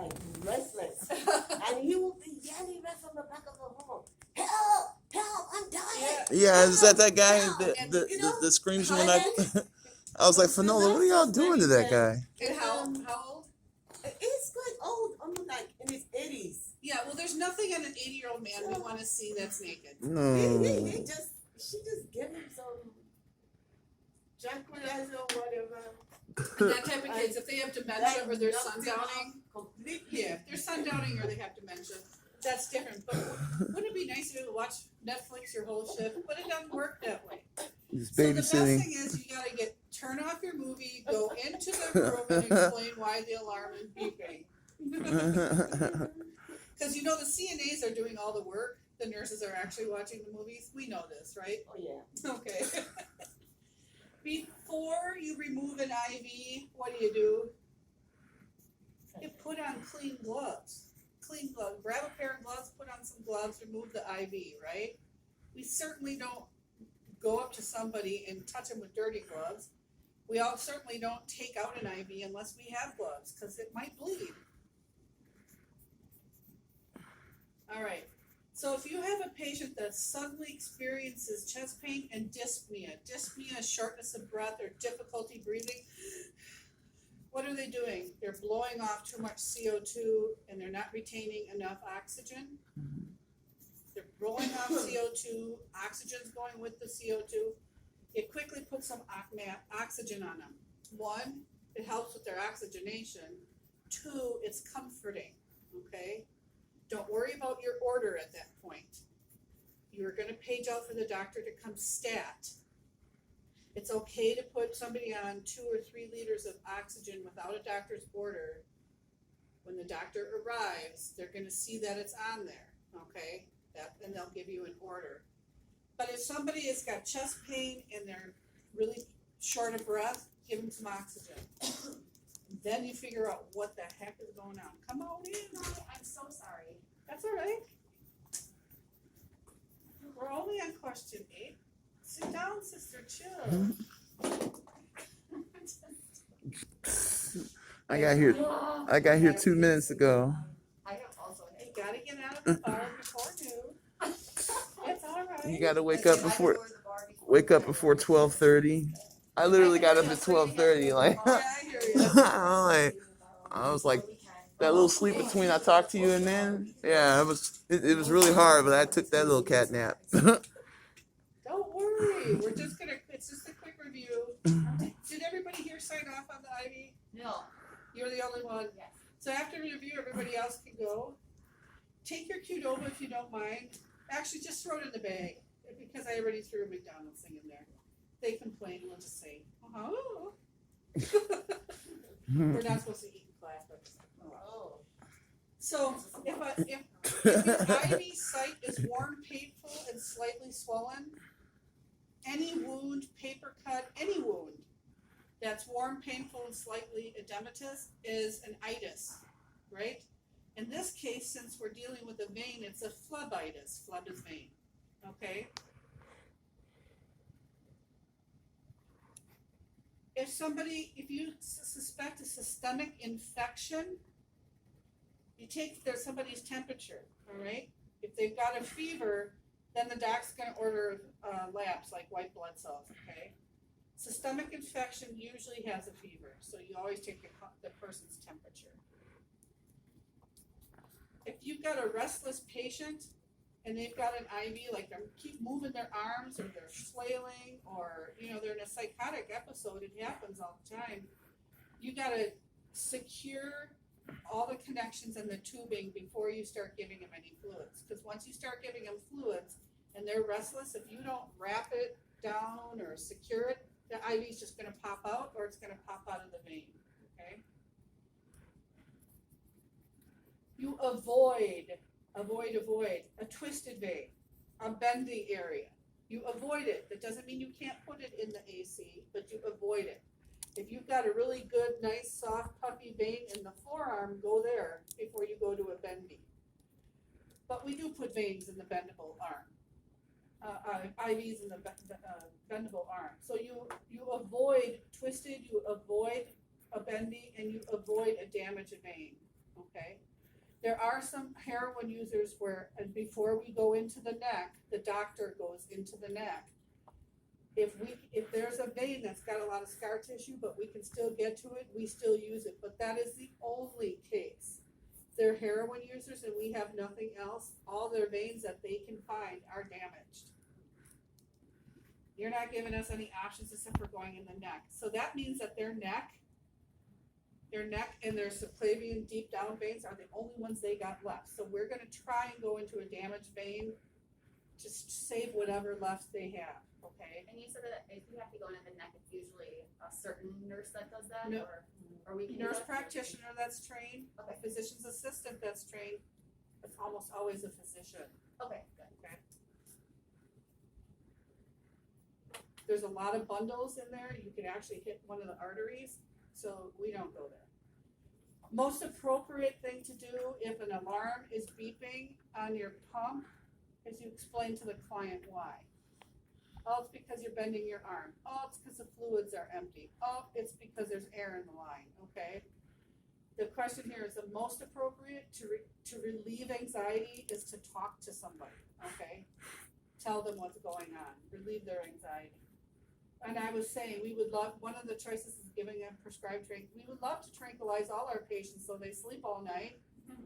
like restless, and he will be yelling right from the back of the hall, "Help! Help! I'm dying!" Yeah, is that guy Help! that screams when I was like, Fanola, what are y'all doing to that guy? And how old? He's quite old, almost like in his 80s. Yeah, well, there's nothing in an 80-year-old man we want to see that's naked. No. She just gave him some tranquilizer or whatever. And that type of kids, if they have dementia or they're knocked him sundowning, completely. yeah, if they're sundowning or they have dementia, that's different. But wouldn't it be nice to watch Netflix your whole shift? But it doesn't work that way. He's So the best babysitting. thing is you gotta turn off your movie, go into the room and explain why the alarm is beeping. Because you know the CNAs are doing all the work. The nurses are actually watching the movies. We know this, right? Oh yeah. Okay. Before you remove an IV, what do? You put on clean gloves. Clean gloves. Grab a pair of gloves, put on some gloves, remove the IV, right? We certainly don't go up to somebody and touch them with dirty gloves. We all certainly don't take out an IV unless we have gloves, because it might bleed. All right. So if you have a patient that suddenly experiences chest pain and dyspnea is shortness of breath or difficulty breathing, what are they doing? They're blowing off too much CO2 and they're not retaining enough oxygen. They're blowing off CO2, oxygen's going with the CO2. It quickly puts some oxygen on them. One, it helps with their oxygenation. Two, it's comforting, okay? Don't worry about your order at that point. You're going to page out for the doctor to come stat. It's okay to put somebody on 2 or 3 liters of oxygen without a doctor's order. When the doctor arrives, they're going to see that it's on there, okay? And they'll give you an order. But if somebody has got chest pain and they're really short of breath, give them some oxygen. Then you figure out what the heck is going on. Come on in. I'm so sorry. That's all right. We're only on question 8. Sit down, sister. Chill. I got here 2 minutes ago. I have also. You gotta get out of the bar before noon. It's all right. You gotta wake up before 12:30. I literally got up at 12:30. Like, Yeah, I hear you. I was like, that little sleep between I talked to you and then, yeah, it was really hard, but I took that little cat nap. Don't worry. It's just a quick review. Did everybody here sign off on the IV? No. You're the only one? Yes. So after the review, everybody else can go. Take your Qdoba if you don't mind. Actually, just throw it in the bag because I already threw a McDonald's thing in there. They complain, we'll just say, oh. We're not supposed to eat in class, but oh. So if your IV site is warm, painful, and slightly swollen, any wound, paper cut, any wound that's warm, painful, and slightly edematous is an itis, right? In this case, since we're dealing with a vein, it's a phlebitis. Phleb is vein, okay? If you suspect a systemic infection, you take somebody's temperature, all right? If they've got a fever, then the doc's going to order labs like white blood cells, okay? Systemic infection usually has a fever, so you always take the person's temperature. If you've got a restless patient and they've got an IV, like they keep moving their arms or they're flailing or, they're in a psychotic episode, it happens all the time, you got to secure all the connections and the tubing before you start giving them any fluids. Because once you start giving them fluids and they're restless, if you don't wrap it down or secure it, the IV is just going to pop out or it's going to pop out of the vein, okay? You avoid a twisted vein, a bendy area. You avoid it. That doesn't mean you can't put it in the AC, but you avoid it. If you've got a really good, nice, soft, puffy vein in the forearm, go there before you go to a bendy. But we do put veins in the bendable arm, IVs in the bendable arm. So you avoid twisted, you avoid a bendy, and you avoid a damaged vein, okay? There are some heroin users where, and before we go into the neck, the doctor goes into the neck. If there's a vein that's got a lot of scar tissue, but we can still get to it, we still use it, but that is the only case. They're heroin users and we have nothing else, all their veins that they can find are damaged. You're not giving us any options except for going in the neck. So that means that their neck and their subclavian deep down veins are the only ones they got left. So we're gonna try and go into a damaged vein to save whatever left they have, okay? And you said that if you have to go into the neck, it's usually a certain nurse that does that, No. or we can do Nurse that? practitioner that's trained, a Okay. physician's assistant that's trained, it's almost always a physician. Okay, good. There's a lot of bundles in there, you can actually hit one of the arteries, so we don't go there. Most appropriate thing to do if an alarm is beeping on your pump is you explain to the client why. Oh, it's because you're bending your arm. Oh, it's because the fluids are empty. Oh, it's because there's air in the line, okay? The question here is the most appropriate to relieve anxiety is to talk to somebody, okay? Tell them what's going on, relieve their anxiety. And I was saying, we would love, one of the choices is giving a prescribed drink. We would love to tranquilize all our patients so they sleep all night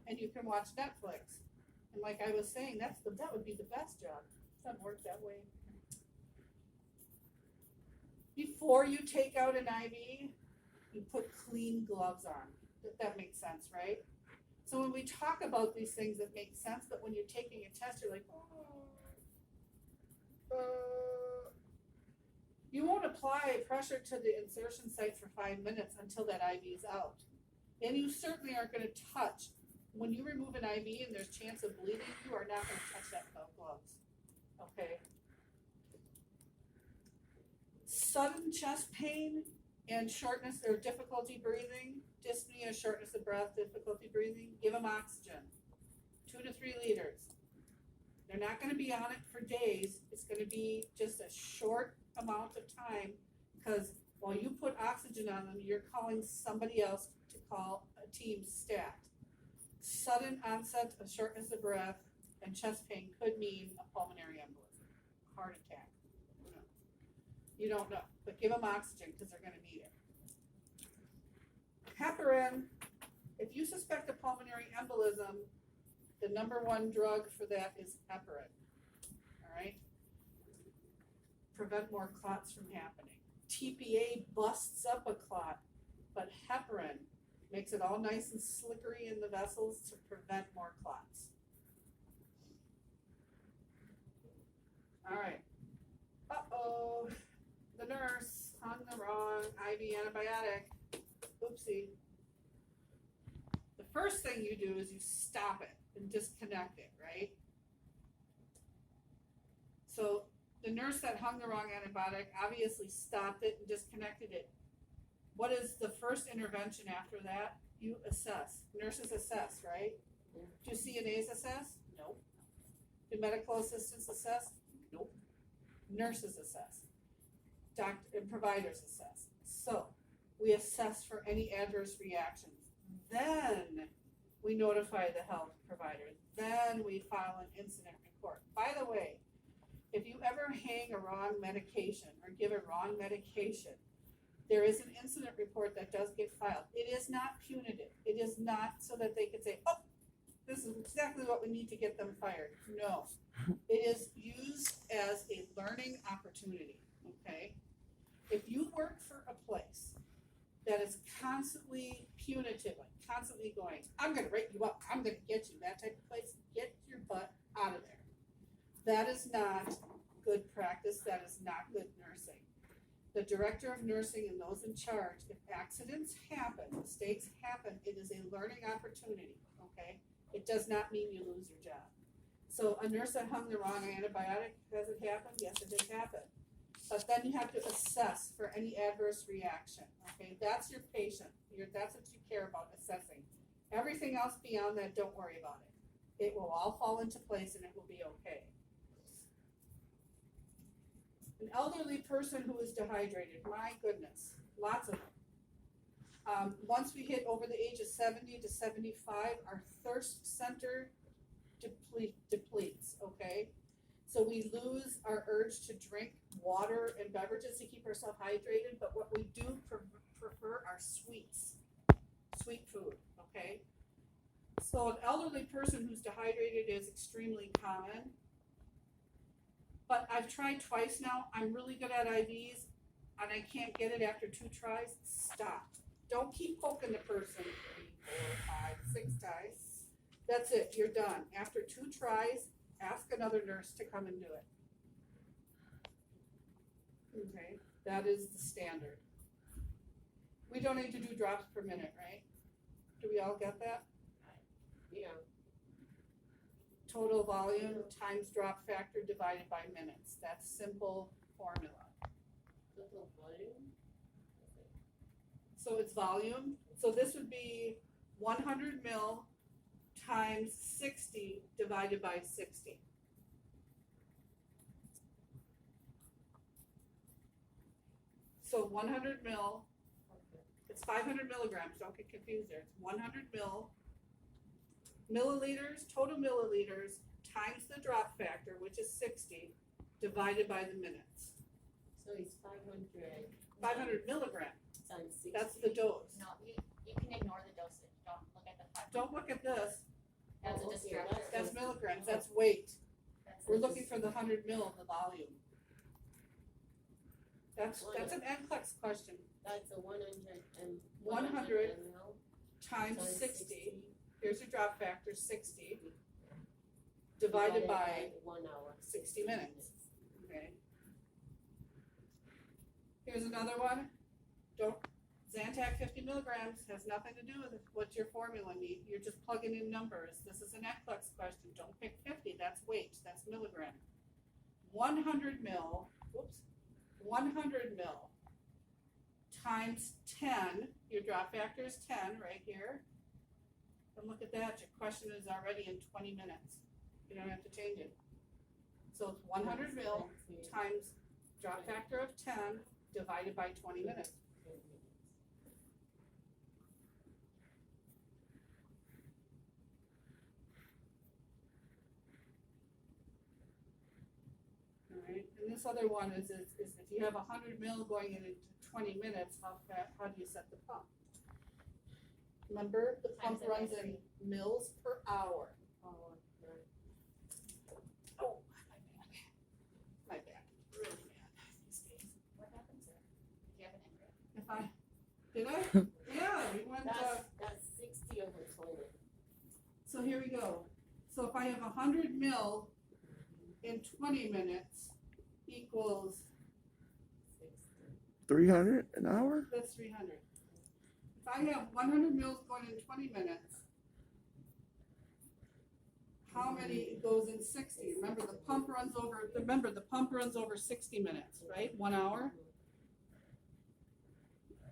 and you can watch Netflix. And like I was saying, that would be the best job. It doesn't work that way. Before you take out an IV, you put clean gloves on. That makes sense, right? So when we talk about these things, it makes sense, but when you're taking a test, you're like, you won't apply pressure to the insertion site for 5 minutes until that IV is out. And you certainly aren't gonna touch. When you remove an IV and there's chance of bleeding, you are not gonna touch that without gloves, okay? Sudden chest pain and shortness or difficulty breathing, dyspnea, shortness of breath, difficulty breathing, give them oxygen, 2 to 3 liters. They're not gonna be on it for days, it's gonna be just a short amount of time, because while you put oxygen on them, you're calling somebody else to call a team stat. Sudden onset of shortness of breath and chest pain could mean a pulmonary embolism, heart attack. Who knows? You don't know, but give them oxygen because they're gonna need it. Heparin, if you suspect a pulmonary embolism, the number one drug for that is heparin, all right? Prevent more clots from happening. TPA busts up a clot, but heparin makes it all nice and slickery in the vessels to prevent more clots. All right. Uh-oh, the nurse hung the wrong IV antibiotic. Oopsie. The first thing you do is you stop it and disconnect it, right? So the nurse that hung the wrong antibiotic obviously stopped it and disconnected it. What is the first intervention after that? You assess. Nurses assess, right? Do CNAs assess? Nope. Do medical assistants assess? Nope. Nurses assess. Doctor and providers assess. So we assess for any adverse reactions. Then we notify the health provider. Then we file an incident report. By the way, if you ever hang a wrong medication or give a wrong medication, there is an incident report that does get filed. It is not punitive. It is not so that they can say, oh, this is exactly what we need to get them fired. No, it is used as a learning opportunity, okay? If you work for a place that is constantly punitive, like constantly going, I'm gonna write you up, I'm gonna get you, that type of place, get your butt out of there. That is not good practice, that is not good nursing. The director of nursing and those in charge, if accidents happen, mistakes happen, it is a learning opportunity, okay? It does not mean you lose your job. So a nurse that hung the wrong antibiotic, has it happened? Yes, it did happen. But then you have to assess for any adverse reaction, okay? That's your patient, that's what you care about, assessing. Everything else beyond that, don't worry about it. It will all fall into place and it will be okay. An elderly person who is dehydrated, my goodness, lots of them. Once we hit over the age of 70 to 75, our thirst center depletes, okay? So we lose our urge to drink water and beverages to keep ourselves hydrated, but what we do prefer are sweets, sweet food, okay? So an elderly person who's dehydrated is extremely common, but I've tried twice now. I'm really good at IVs, and I can't get it after 2 tries. Stop. Don't keep poking the person 3, 4, 5, 6 times. That's it. You're done. After 2 tries, ask another nurse to come and do it. Okay, that is the standard. We don't need to do drops per minute, right? Do we all get that? Yeah. Total volume times drop factor divided by minutes. That's simple formula. Total volume? So it's volume. So this would be 100 mil times 60 divided by 60. So 100 mil, it's 500 milligrams, don't get confused there. It's 100 milliliters, total milliliters, times the drop factor, which is 60, divided by the minutes. So it's 500. 500 milligrams, Times 60. that's the dose. No, you can ignore the dosage, don't look at the 500. Don't look at this, That's a Oh, okay, distractor. that's milligrams, that's weight. That's We're a looking for the 100 mil of the volume. That's an NCLEX question. That's a 100 and 100 ml times times 60, here's your drop factor, 60, divided by 1 hour. 60 minutes. Okay. Here's another one. Zantac 50 milligrams has nothing to do with what your formula needs. You're just plugging in numbers. This is an NCLEX question. Don't pick 50. That's weight. That's milligram. 100 mil. 100 mil times 10. Your drop factor is 10 right here. And look at that. Your question is already in 20 minutes. You don't have to change it. So it's 100 mil times drop factor of 10 divided by 20 minutes. All right, and this other one is if you have 100 mil going into 20 minutes, how do you set the pump? Remember, the pump Times it by runs in mils per hour. Oh, right. Oh, my back, really bad these days. What happens there? Do you have an injury? If I, did I? Yeah, we went, That's 60 over 20. so here we go. So if I have 100 mil in 20 minutes equals, 300 an hour? that's 300. If I have 100 mils going in 20 minutes, how many goes in 60? Remember the pump runs over 60 minutes, right? 1 hour.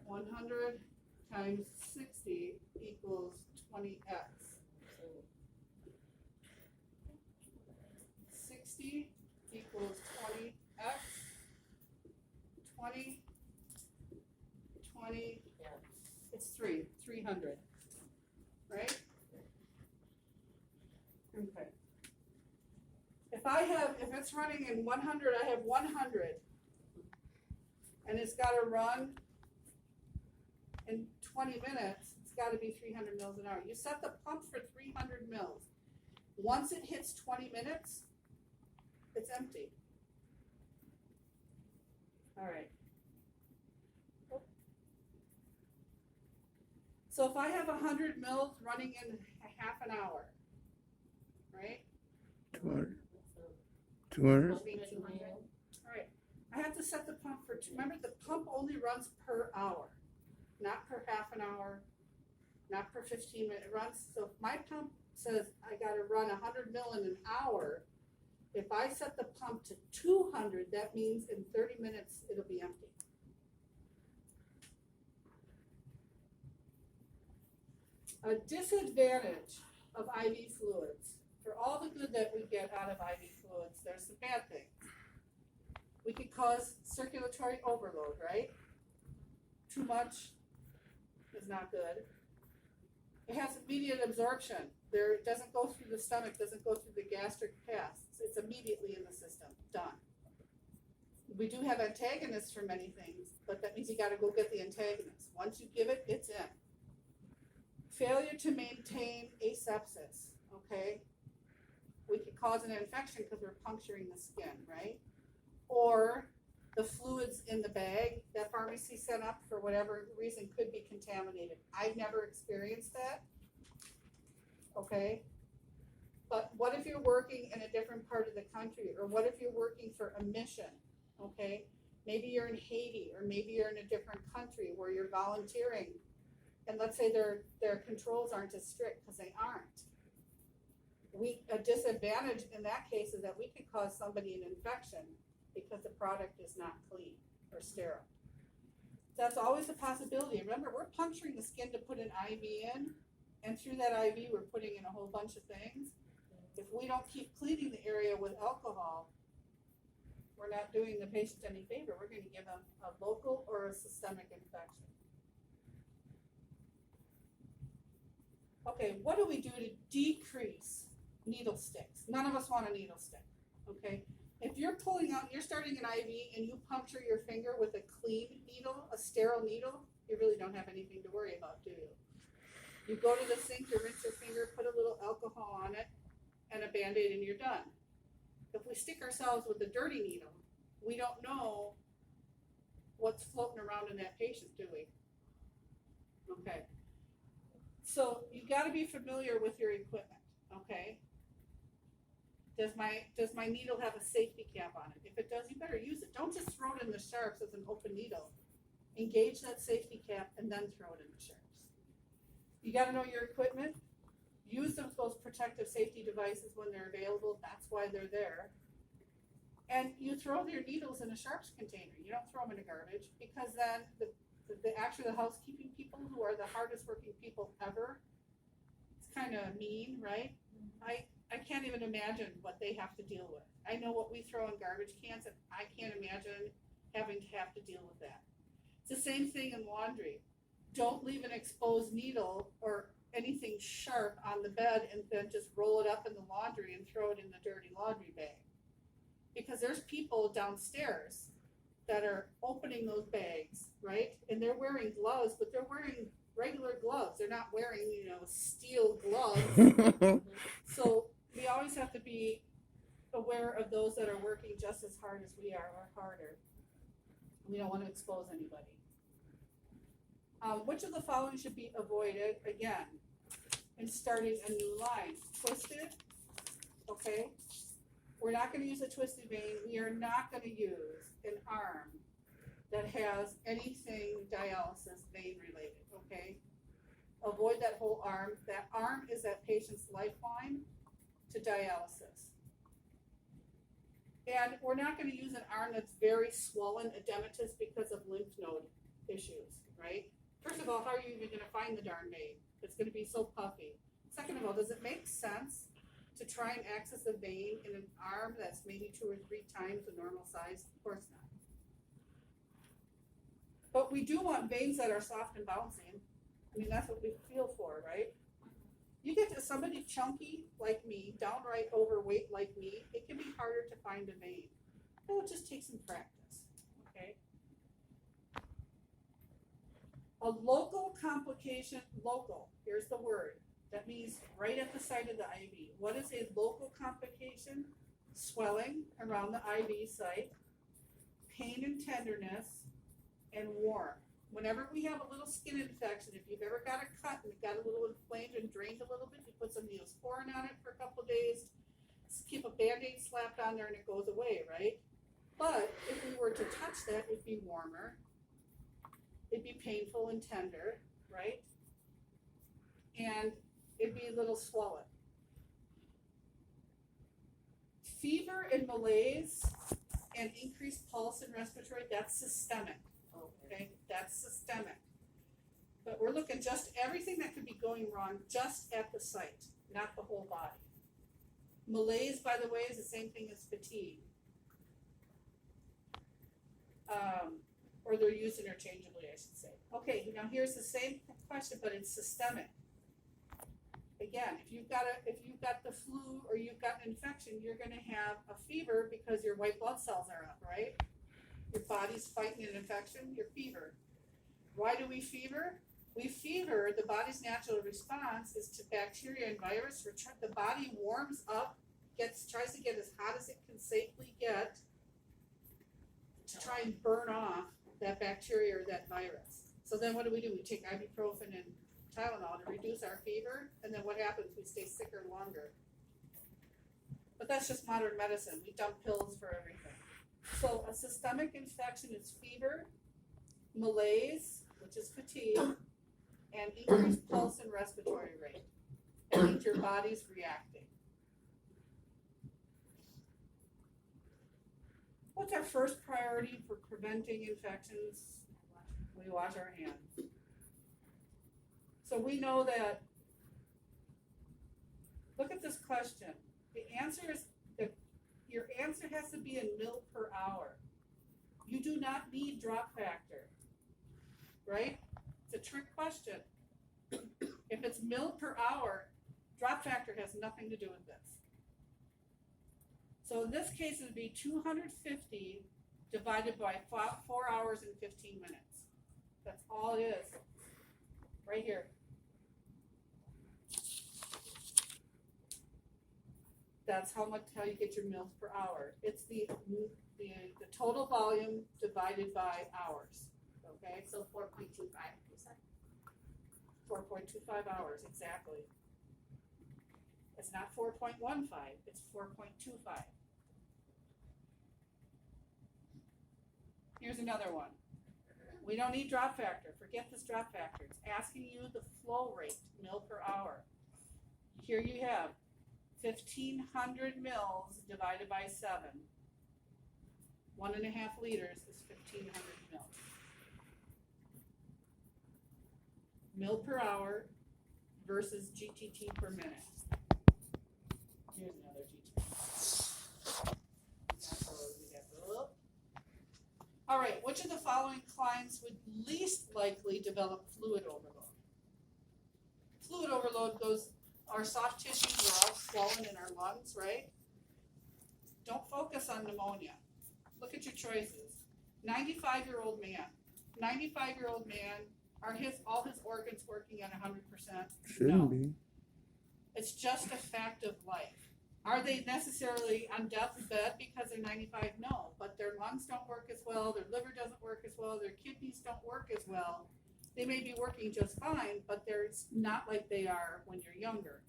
100 times 60 equals 20x. 60 equals 20x. 20, Yeah. it's 300, right? Okay. If it's running in 100, I have 100. And it's gotta run in 20 minutes, it's gotta be 300 mils an hour. You set the pump for 300 mils. Once it hits 20 minutes, it's empty. All right. So if I have 100 mils running in a half an hour, right? 200. 200? Must be 200. All right. I have to set the pump for, remember the pump only runs per hour, not per half an hour, not per 15 minute runs. So if my pump says I gotta run 100 mil in an hour, if I set the pump to 200, that means in 30 minutes it'll be empty. A disadvantage of IV fluids, for all the good that we get out of IV fluids, there's some bad things. We could cause circulatory overload, right? Too much is not good. It has immediate absorption. It doesn't go through the stomach, doesn't go through the gastric path. It's immediately in the system, done. We do have antagonists for many things, but that means you gotta go get the antagonist. Once you give it, it's in. Failure to maintain asepsis, okay? We could cause an infection because we're puncturing the skin, right? Or the fluids in the bag that pharmacy sent up for whatever reason could be contaminated. I've never experienced that, okay? But what if you're working in a different part of the country, or what if you're working for a mission, okay? Maybe you're in Haiti, or maybe you're in a different country where you're volunteering, and let's say their controls aren't as strict, because they aren't. A disadvantage in that case is that we could cause somebody an infection because the product is not clean or sterile. That's always a possibility. Remember, we're puncturing the skin to put an IV in, and through that IV, we're putting in a whole bunch of things. If we don't keep cleaning the area with alcohol, we're not doing the patient any favor. We're going to give them a local or a systemic infection. Okay, what do we do to decrease needle sticks? None of us want a needle stick, okay? If you're pulling out, you're starting an IV and you puncture your finger with a clean needle, a sterile needle, you really don't have anything to worry about, do you? You go to the sink, you rinse your finger, put a little alcohol on it, and a Band-Aid, and you're done. If we stick ourselves with a dirty needle, we don't know what's floating around in that patient, do we? Okay. So you got to be familiar with your equipment, okay? Does my needle have a safety cap on it? If it does, you better use it. Don't just throw it in the sharps as an open needle. Engage that safety cap and then throw it in the sharps. You got to know your equipment. Use those protective safety devices when they're available. That's why they're there. And you throw your needles in a sharps container. You don't throw them in the garbage, because then actually the housekeeping people, who are the hardest working people ever, it's kind of mean, right? I can't even imagine what they have to deal with. I know what we throw in garbage cans, and I can't imagine having to have to deal with that. It's the same thing in laundry. Don't leave an exposed needle or anything sharp on the bed and then just roll it up in the laundry and throw it in the dirty laundry bag. Because there's people downstairs that are opening those bags, right? And they're wearing gloves, but they're wearing regular gloves. They're not wearing, steel gloves. So we always have to be aware of those that are working just as hard as we are, or harder. We don't want to expose anybody. Which of the following should be avoided, again, in starting a new line? Twisted, okay? We're not going to use a twisted vein. We are not going to use an arm that has anything dialysis vein related, okay? Avoid that whole arm. That arm is that patient's lifeline to dialysis. And we're not going to use an arm that's very swollen, edematous, because of lymph node issues, right? First of all, how are you even going to find the darn vein? It's going to be so puffy. Second of all, does it make sense to try and access a vein in an arm that's maybe 2 or 3 times the normal size? Of course not. But we do want veins that are soft and bouncing. I mean, that's what we feel for, right? You get to somebody chunky like me, downright overweight like me, it can be harder to find a vein. It will just take some practice, okay? A local complication, local, here's the word. That means right at the site of the IV. What is a local complication? Swelling around the IV site, pain and tenderness, and warm. Whenever we have a little skin infection, if you've ever got a cut and it got a little inflamed and drained a little bit, you put some Neosporin on it for a couple of days, keep a Band-Aid slapped on there and it goes away, right? But if we were to touch that, it'd be warmer, it'd be painful and tender, right? And it'd be a little swollen. Fever and malaise and increased pulse and respiratory, that's systemic. Okay, that's systemic. But we're looking just everything that could be going wrong just at the site, not the whole body. Malaise, by the way, is the same thing as fatigue. or they're used interchangeably, I should say. Okay, now here's the same question, but it's systemic. Again, if you've got the flu or you've got an infection, you're going to have a fever because your white blood cells are up, right? Your body's fighting an infection, your fever. Why do we fever? We fever, the body's natural response is to bacteria and virus. The body warms up, tries to get as hot as it can safely get to try and burn off that bacteria or that virus. So then what do? We take ibuprofen and Tylenol to reduce our fever, and then what happens? We stay sicker longer. But that's just modern medicine. We dump pills for everything. So a systemic infection is fever, malaise, which is fatigue, and increased pulse and respiratory rate. It means your body's reacting. What's our first priority for preventing infections? We wash our hands. So we know that, look at this question. The answer is, your answer has to be in mil per hour. You do not need drop factor, right? It's a trick question. If it's mil per hour, drop factor has nothing to do with this. So in this case, it would be 250 divided by 4 hours and 15 minutes. That's all it is, right here. That's how you get your mils per hour. It's the total volume divided by hours. Okay, So 4.25, you said? 4.25 hours, exactly. It's not 4.15, it's 4.25. Here's another one. We don't need drop factor. Forget this drop factor. It's asking you the flow rate, mil per hour. Here you have 1,500 mils divided by 7. 1.5 liters is 1,500 mils. Mil per hour versus GTT per minute. Here's another GTT. All right, which of the following clients would least likely develop fluid overload? Fluid overload goes, our soft tissues are all swollen in our lungs, right? Don't focus on pneumonia. Look at your choices. 95-year-old man. 95-year-old man, are all his organs working at 100%? Shouldn't be. It's just a fact of life. Are they necessarily on death's bed because they're 95? No, but their lungs don't work as well, their liver doesn't work as well, their kidneys don't work as well. They may be working just fine, but they're not like they are when you're younger.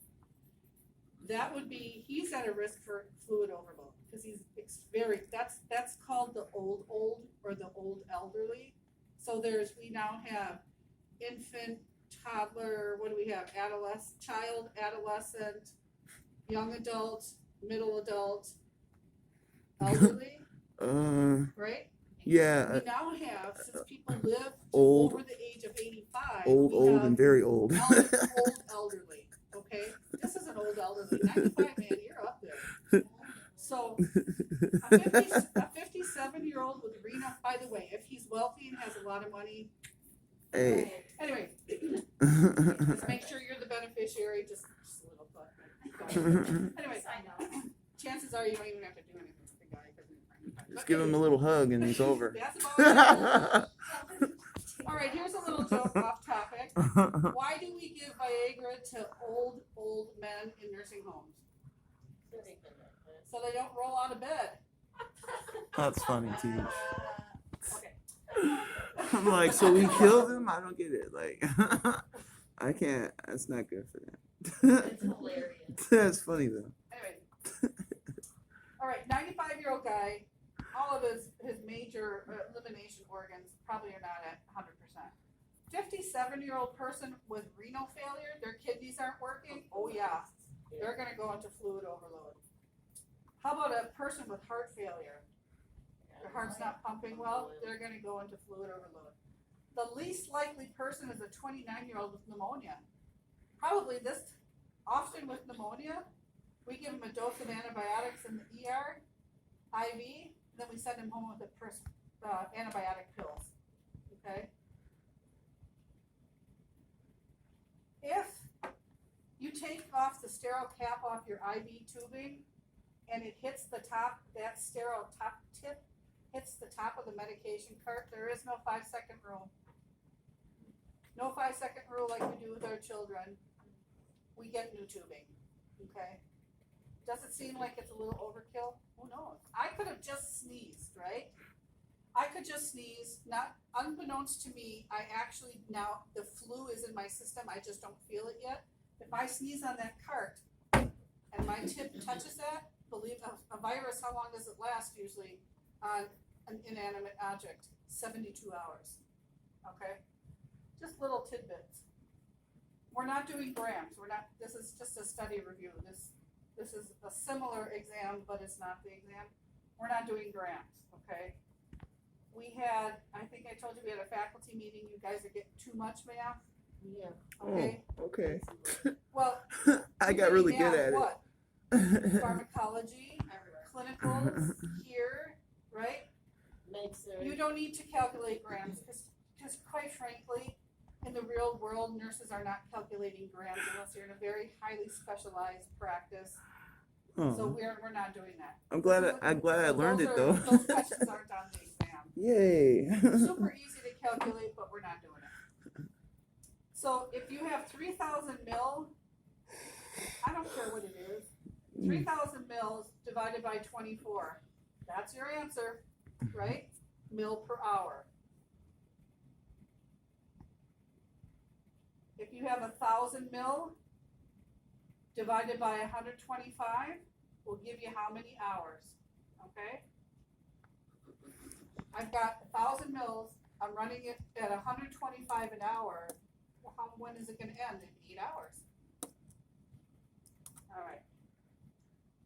That would be, he's at a risk for fluid overload because that's called the old or the old elderly. So we now have infant, toddler, what do we have? Child, adolescent, young adult, middle adult, elderly, right? Yeah. We now have, since people live Old, over the age of 85, old, and very old. old elderly, okay? This is an old elderly. 95, man, you're up there. So a 57-year-old with renal, by the way, if he's wealthy and has a lot of money, Hey. anyway, just make sure you're the beneficiary, just a little thought. Anyway, I know. chances are you don't even have to do anything with the guy. Just give him a little hug and he's over. That's about it. All right, here's a little joke off topic. Why do we give Viagra to old men in nursing homes? So they don't roll out of bed. That's funny too. Okay. I'm like, so we killed him? I don't get it. Like, I can't. That's not good for them. It's hilarious. That's funny though. Anyway. All right, 95-year-old guy. All of his major elimination organs probably are not at 100%. 57-year-old person with renal failure, their kidneys aren't working. Oh yeah, they're going to go into fluid overload. How about a person with heart failure? Their heart's not pumping well, they're going to go into fluid overload. The least likely person is a 29-year-old with pneumonia. Probably this often with pneumonia, we give them a dose of antibiotics in the ER, IV, then we send them home with antibiotic pills. okay? If you take off the sterile cap off your IV tubing and it hits the top, that sterile top tip hits the top of the medication cart, there is no 5-second rule. No 5-second rule like we do with our children. We get new tubing, okay? Does it seem like it's a little overkill? Who knows? I could have just sneezed, right? I could just sneeze, not unbeknownst to me, I actually now, the flu is in my system, I just don't feel it yet. If I sneeze on that cart and my tip touches that, believe a virus, how long does it last usually on an inanimate object? 72 hours, okay? Just little tidbits. We're not doing grams, this is just a study review. This is a similar exam, but it's not the exam. We're not doing grams, okay? We had, I think I told you we had a faculty meeting, you guys are getting too much math, Yeah. okay? Oh, okay. Well, I got really good at it. What? Pharmacology, clinicals, here, right? Makes sense. You don't need to calculate grams, because quite frankly, in the real world, nurses are not calculating grams unless you're in a very highly specialized practice. So Oh, we're not doing that. I'm glad I learned it though. Those questions aren't on the exam. Yay. Super easy to calculate, but we're not doing it. So if you have 3,000 mil, I don't care what it is, 3,000 mils divided by 24, that's your answer, right? Mil per hour. If you have 1,000 mil divided by 125, will give you how many hours, okay? I've got 1,000 mils, I'm running it at 125 an hour. Well, when is it gonna end? In 8 hours. All right.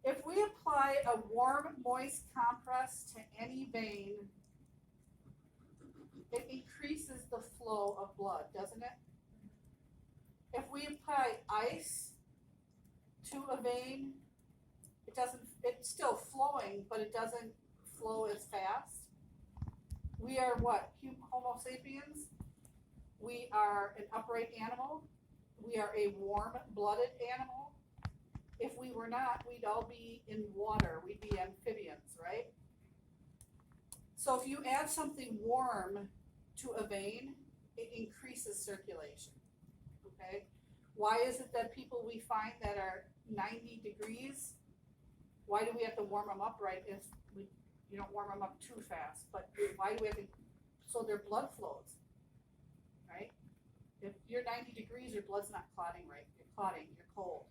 If we apply a warm, moist compress to any vein, it increases the flow of blood, doesn't it? If we apply ice to a vein, it's still flowing, but it doesn't flow as fast. We are what? Homo sapiens? We are an upright animal. We are a warm-blooded animal. If we were not, we'd all be in water. We'd be amphibians, right? So if you add something warm to a vein, it increases circulation, okay? Why is it that people we find that are 90 degrees, why do we have to warm them up, right? You don't warm them up too fast, but why do we have to, so their blood flows, right? If you're 90 degrees, your blood's not clotting right. You're clotting, you're cold.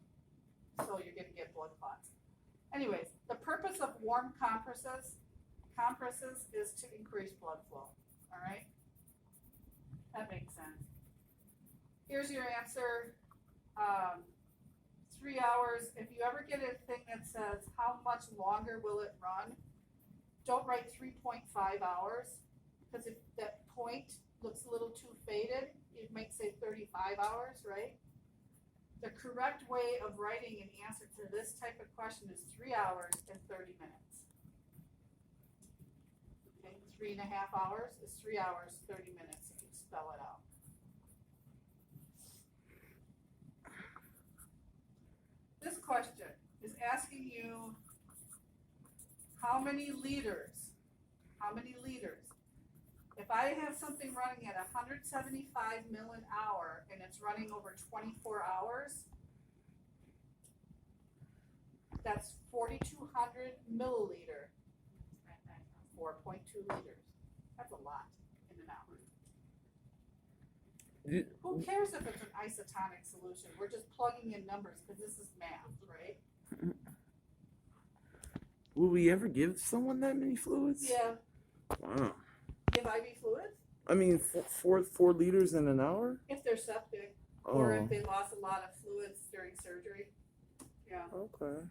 So you're gonna get blood clots. Anyways, the purpose of warm compresses is to increase blood flow, all right? That makes sense. Here's your answer. 3 hours. If you ever get a thing that says, how much longer will it run? Don't write 3.5 hours, because if that point looks a little too faded, it might say 35 hours, right? The correct way of writing an answer to this type of question is 3 hours and 30 minutes. Okay, 3.5 hours is 3 hours, 30 minutes, if you spell it out. This question is asking you how many liters? If I have something running at 175 mil an hour and it's running over 24 hours, that's 4,200 milliliter, 4.2 liters. That's a lot in an hour. Who cares if it's an isotonic solution? We're just plugging in numbers because this is math, right? Will we ever give someone that many fluids? Yeah. Wow. Give IV fluids I mean, 4 liters in an hour? if they're septic or Oh, if they lost a lot of fluids during surgery. Yeah. okay.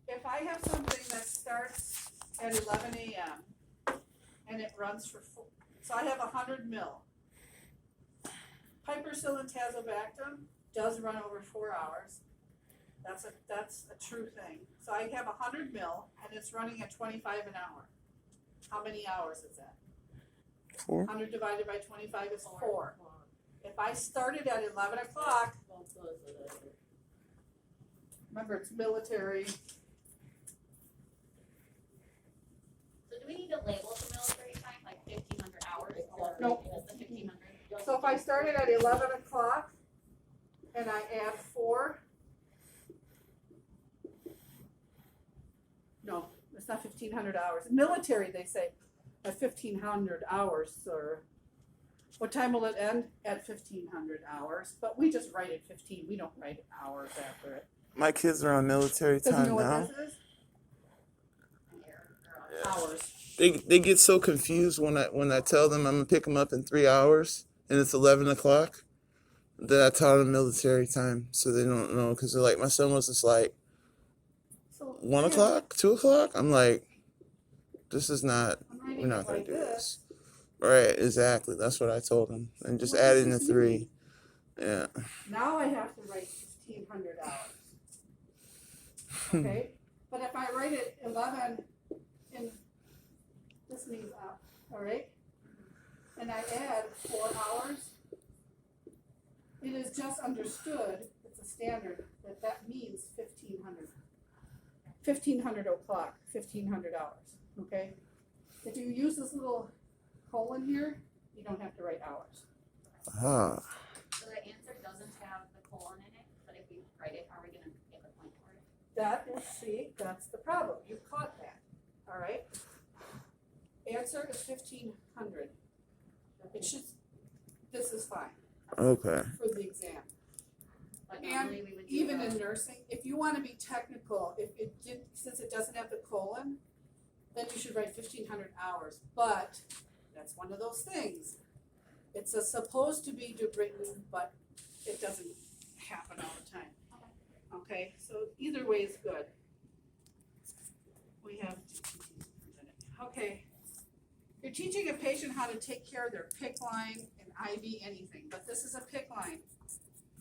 If I have something that starts at 11 a.m. and it runs for so I have 100 mil. Piperacillin tazobactam does run over 4 hours. That's a true thing. So I have 100 mil and it's running at 25 an hour. How many hours is that? 4. 100 divided by 25 is 4. If I started at 11 o'clock, remember it's military. So do we need to label the military time, like 1,500 hours? Or Nope. is the 1,500? So if I started at 11 o'clock and I add 4, no, it's not 1,500 hours. Military, they say, at 1,500 hours, sir. What time will it end? At 1,500 hours. But we just write it 15. We don't write hours after it. My kids are on military Does he time know what now. this is? Hours. They get so confused when I tell them I'm gonna pick them up in 3 hours and it's 11 o'clock. That I taught them military time, so they don't know, because they're like, my son was just like So 1 o'clock, 2 o'clock. I'm like, this is not. I'm We're writing not it gonna like do this. this. Right, exactly. That's what I told him, and just What add does in the this 3. mean? Yeah. Now I have to write 1,500 hours. Okay? But if I write it 11 in, this means up, all right? And I add 4 hours, it is just understood, it's a standard, that means 1,500. 1,500 o'clock, 1,500 hours, okay? If you use this little colon here, you don't have to write hours. Ah. So the answer doesn't have the colon in it, but if we write it, are we gonna get the point for it? That is, see, that's the problem, you caught that, all right? Answer is 1,500. It should, this is fine Okay. for the exam. But And normally we would do even the- in nursing, if you wanna be technical, if it did, since it doesn't have the colon, then you should write 1,500 hours, but that's one of those things. It's supposed to be written, but it doesn't happen all the time. Okay, so either way is good. We have, okay. You're teaching a patient how to take care of their PICC line and IV anything, but this is a PICC line.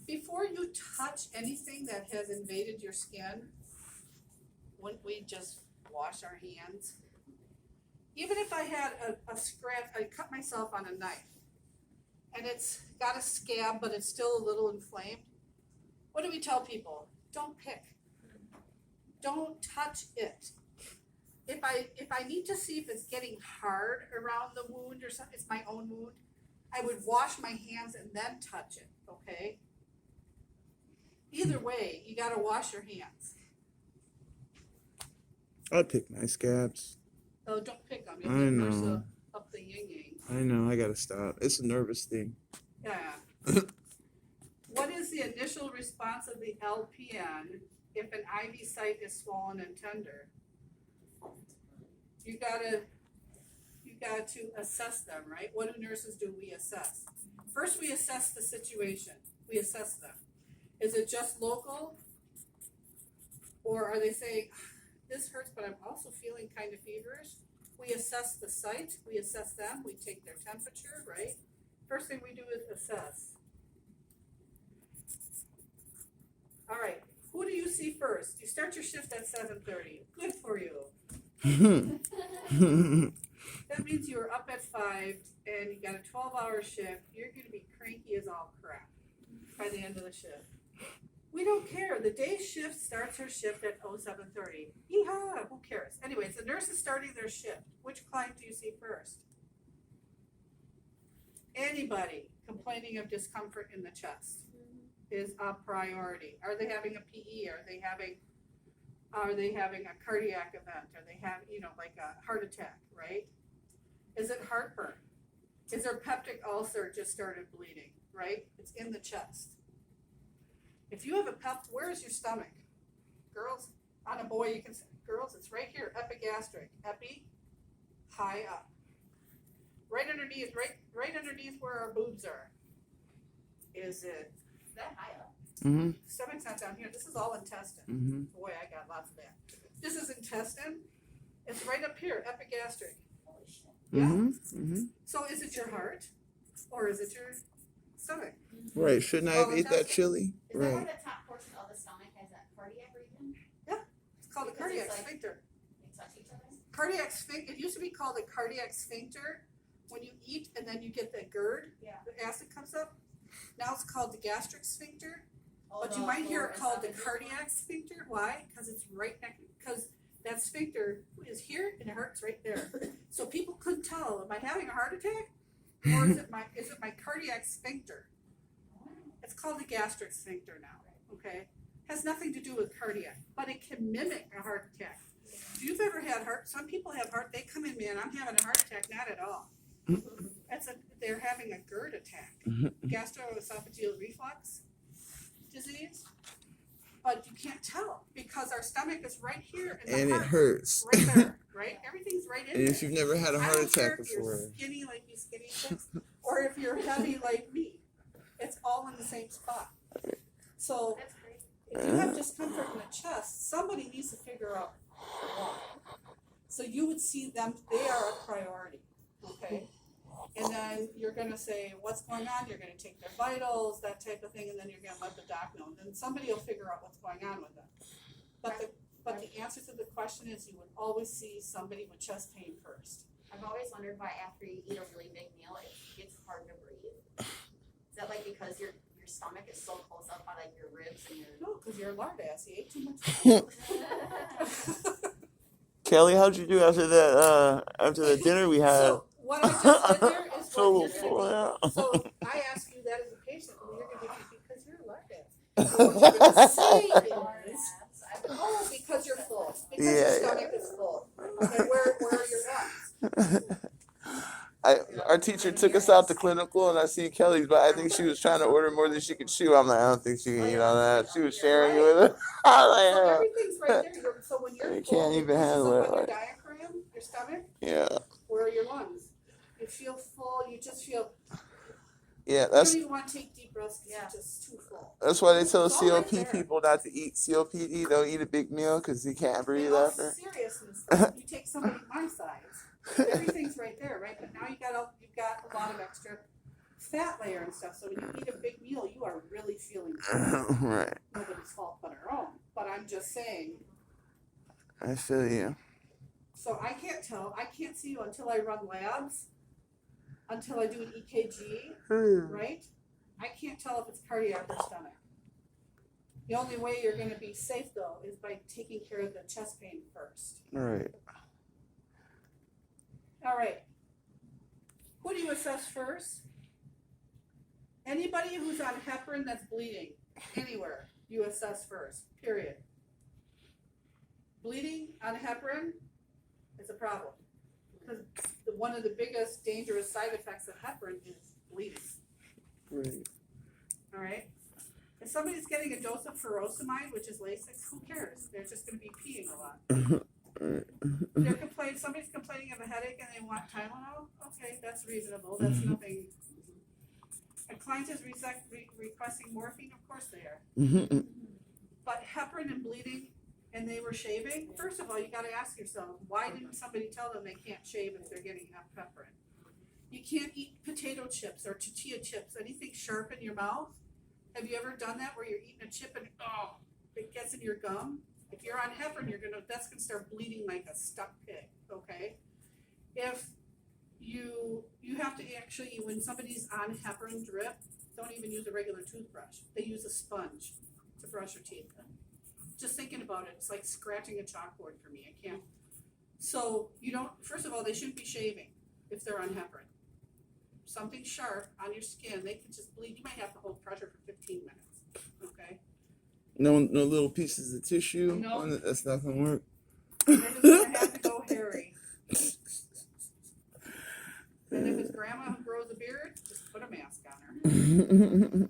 Before you touch anything that has invaded your skin, wouldn't we just wash our hands? Even if I had a scratch, I cut myself on a knife, and it's got a scab, but it's still a little inflamed. What do we tell people? Don't pick. Don't touch it. If I need to see if it's getting hard around the wound or something, it's my own wound, I would wash my hands and then touch it, okay? Either way, you gotta wash your hands. I pick my scabs. So don't pick them. I You'll get know. worse up the yin-yang. I know. I gotta stop. It's a nervous thing. Yeah. What is the initial response of the LPN if an IV site is swollen and tender? You got to assess them, right? What do nurses do? We assess. First, we assess the situation. We assess them. Is it just local? Or are they saying, this hurts, but I'm also feeling kind of feverish? We assess the site, we assess them, we take their temperature, right? First thing we do is assess. All right, who do you see first? You start your shift at 7:30. Good for you. That means you were up at 5 and you got a 12-hour shift. You're gonna be cranky as all crap by the end of the shift. We don't care. The day shift starts her shift at 07:30. Yeehaw, who cares? Anyways, the nurse is starting their shift. Which client do you see first? Anybody complaining of discomfort in the chest is a priority. Are they having a PE? Are they having a cardiac event? Are they have, like a heart attack, right? Is it heartburn? Is their peptic ulcer just started bleeding, right? It's in the chest. If you have a where is your stomach? Girls, on a boy you can say, girls, it's right here, epigastric. Epi, high up. Right underneath where our boobs are. Is it? Is that high up? Mm-hmm. Stomach's not down here. This is all intestine. Mm-hmm. Boy, I got lots of that. This is intestine. It's right up here, epigastric. Holy shit. Yeah. Mm-hmm. Mm-hmm. So is it your heart or is it your stomach? Right. Shouldn't I have Oh, ate that chili? Is that where Right. the top portion of the stomach has that cardiac region? It's called a Because cardiac it's like- sphincter. They touch each other? Cardiac sphincter, it used to be called a cardiac sphincter when you eat and then you get the GERD, Yeah. the acid comes up. Now it's called the gastric sphincter, Oh, but you might hear it called the cardiac sphincter. Why? Because it's right next, because that sphincter is here and it hurts right there. So people couldn't tell, am I having a heart attack? Or is it my cardiac sphincter? It's called the gastric sphincter now, okay? Has nothing to do with cardiac, but it can mimic a heart attack. If you've ever had some people have they come in, man, I'm having a heart attack, not at all. They're having a GERD attack, gastroesophageal reflux disease. But you can't tell because our stomach is right here And the it heart hurts. right there, right? Everything's right in And there. if you've never had a I heart don't care attack if you're before, skinny like you skinny chicks, or if you're heavy like me, it's all in the same spot. So That's great. if you have discomfort in the chest, somebody needs to figure out why. So you would see them; they are a priority, okay? And then you're going to say, what's going on? You're going to take their vitals, that type of thing, and then you're going to let the doc know. And then somebody will figure out what's going on with them. But the answer to the question is you would always see somebody with chest pain first. I've always wondered why after you eat a really big meal, it's hard to breathe. Is that like because your stomach is so close up by like your ribs and your... No, because you're a lard ass. You ate too much. Kelly, how'd you do after the dinner we had? So what I just did there is So what you're full going to out. be. So I ask you that as a patient, and you're going to be because you're a lard ass. So what you're going to say is, oh, because you're full. Because your stomach is full. And where are your lungs? Our teacher took us out to clinical, and I see Kelly's, but I think she was trying to order more than she could chew. I'm like, I don't think she can eat all that. She was sharing it with us. I'm So like, everything's right there. So when you're You full, can't even it pushes handle up it, on your like- diaphragm, your stomach. yeah, Where are your lungs? You feel full. You just feel. yeah. You That's don't even want to take deep breaths because you're just too full. why they tell It's all right COP there. people not to eat. COPD, don't eat a big meal because you can't breathe In all after. seriousness, though, you take somebody my size, everything's right there, right? But now you've got a lot of extra fat layer and stuff. So when you eat a big meal, you are really feeling good. Right. Nobody's fault but our own. But I'm just saying. I feel you. So I can't tell. I can't see you until I run labs, until I do an EKG, right? I can't tell if it's cardiac or stomach. The only way you're going to be safe, though, is by taking care of the chest pain first. Right. All right. Who do you assess first? Anybody who's on heparin that's bleeding anywhere, you assess first, period. Bleeding on heparin is a problem because one of the biggest dangerous side effects of heparin is bleeding. Right. All right. If somebody's getting a dose of furosemide, which is Lasix, who cares? They're just going to be peeing a lot. Somebody's complaining of a headache and they want Tylenol. Okay, that's reasonable. That's nothing. A client is requesting morphine. Of course they are. But heparin and bleeding, and they were shaving. First of all, you got to ask yourself, why didn't somebody tell them they can't shave if they're getting enough heparin? You can't eat potato chips or tortilla chips, anything sharp in your mouth. Have you ever done that where you're eating a chip and it gets in your gum? If you're on heparin, that's gonna start bleeding like a stuck pig. Okay. If you have to actually, when somebody's on heparin drip, don't even use a regular toothbrush. They use a sponge to brush your teeth. Just thinking about it, it's like scratching a chalkboard for me. I can't. So first of all, they shouldn't be shaving if they're on heparin. Something sharp on your skin, they can just bleed. You might have to hold pressure for 15 minutes. Okay. No little pieces of tissue. No. That's not gonna work. They're just gonna have to go hairy. And if it's grandma who grows a beard, just put a mask on her.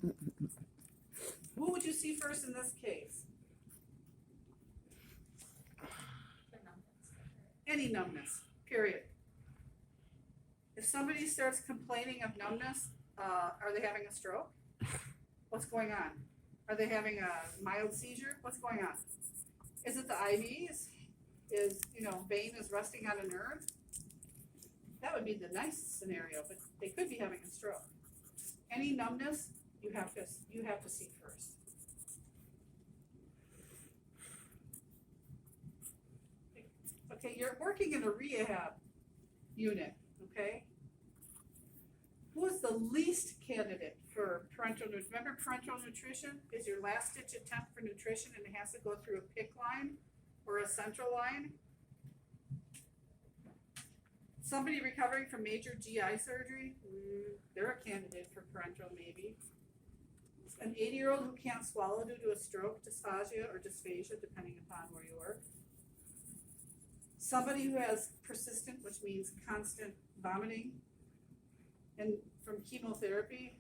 Who would you see first in this case? Any numbness, period. If somebody starts complaining of numbness, are they having a stroke? What's going on? Are they having a mild seizure? What's going on? Is it the IVs? Vein is resting on a nerve? That would be the nice scenario, but they could be having a stroke. Any numbness, you have to see first. Okay, you're working in a rehab unit, okay? Who is the least candidate for parental nutrition? Remember, parental nutrition is your last ditch attempt for nutrition, and it has to go through a PIC line or a central line. Somebody recovering from major GI surgery, they're a candidate for parental maybe. An 80-year-old who can't swallow due to a stroke, dysphagia, or dysphagia, depending upon where you work. Somebody who has persistent, which means constant vomiting, and from chemotherapy,